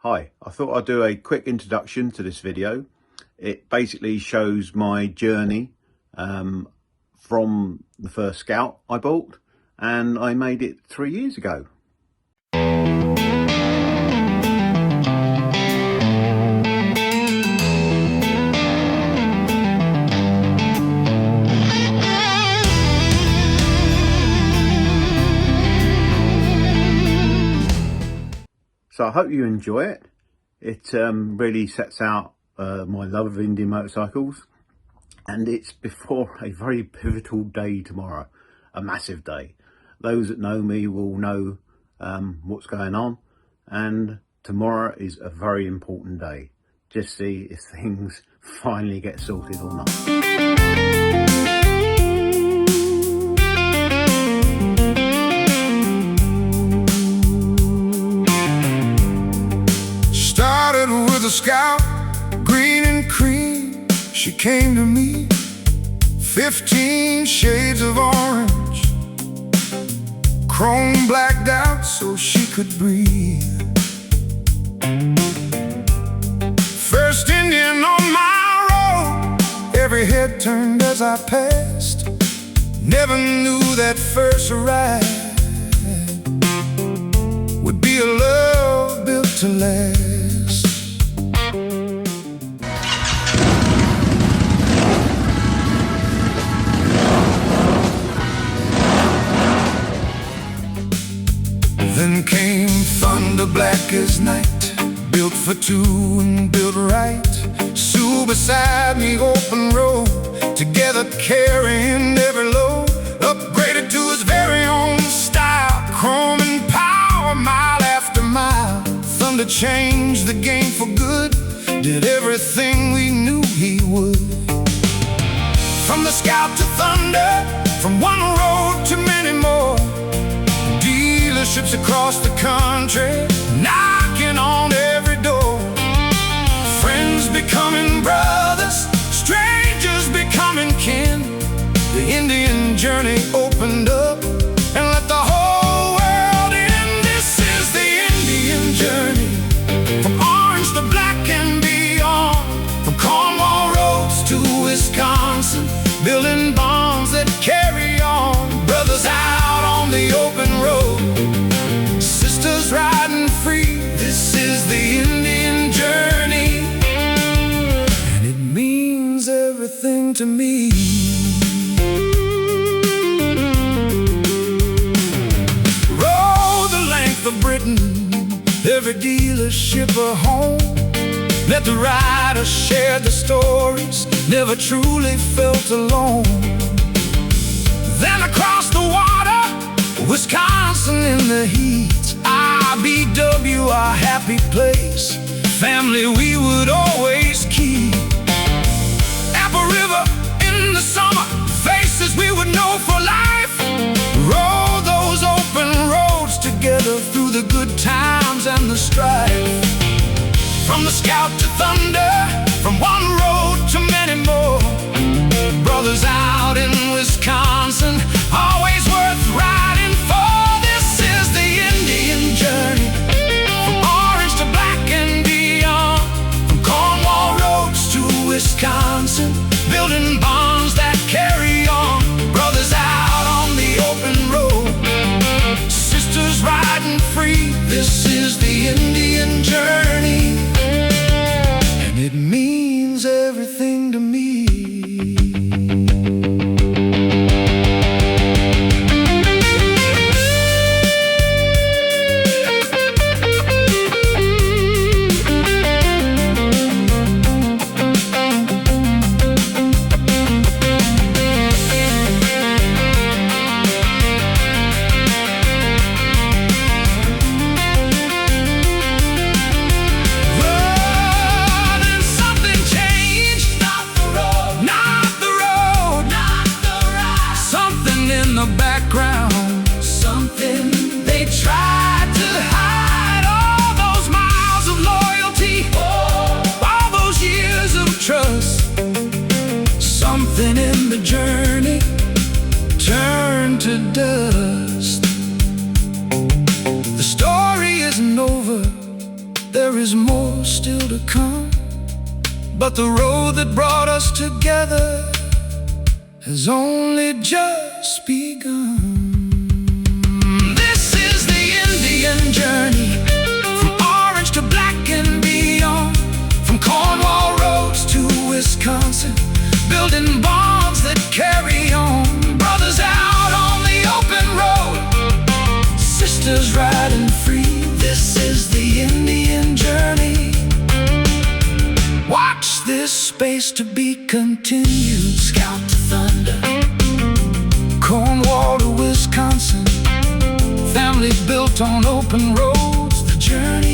Hi, I thought I'd do a quick introduction to this video. It basically shows my journey from the first Scout I bought, and I made it 3 years ago. So I hope you enjoy it. It really sets out my love of Indian motorcycles, and it's before a very pivotal day tomorrow, a massive day. Those that know me will know what's going on, and tomorrow is a very important day. Just see if things finally get sorted or not. With a Scout, green and cream, she came to me, 15 shades of orange, chrome blacked out so she could breathe. First Indian on my road, every head turned as I passed. Never knew that first ride would be a love built to last. Then came thunder black as night, built for two and built right. Sue beside me, open road, together carrying every load. Upgraded to his very own style, chrome and power, mile after mile. Thunder changed the game for good, did everything we knew he would. From the Scout to Thunder, from one road to many more. Dealerships across the country, knocking on every door. Friends becoming brothers, strangers becoming kin. The Indian journey opened up and let the whole world in. This is the Indian journey, from orange to black and beyond. From Cornwall roads to Wisconsin, building bonds that carry on. Brothers out on the open road, sisters riding free. This is the Indian journey, and it means everything to me. Rode the length of Britain, every dealership a home. Let the riders share the stories, never truly felt alone. Then across the water, Wisconsin in the heat, IBW, our happy place, family we would always keep. Apple River in the summer, faces we would know for life. Rode those open roads together through the good times and the strife. From the Scout to Thunder, from one road to many more. Brothers out in Wisconsin, always worth riding for. This is the Indian journey, from orange to black and beyond. From Cornwall roads to Wisconsin, building bonds that carry on. Brothers out on the open road, sisters riding free. This is the Indian journey, and it means everything to me. There is more still to come, but the road that brought us together has only just begun. This is the Indian journey, from orange to black and beyond, from Cornwall roads to Wisconsin, building bonds that carry on. Brothers out on the open road, sisters riding free. This is the Indian journey. Watch this space to be continued. Scout to thunder, Cornwall to Wisconsin, family built on open roads. The journey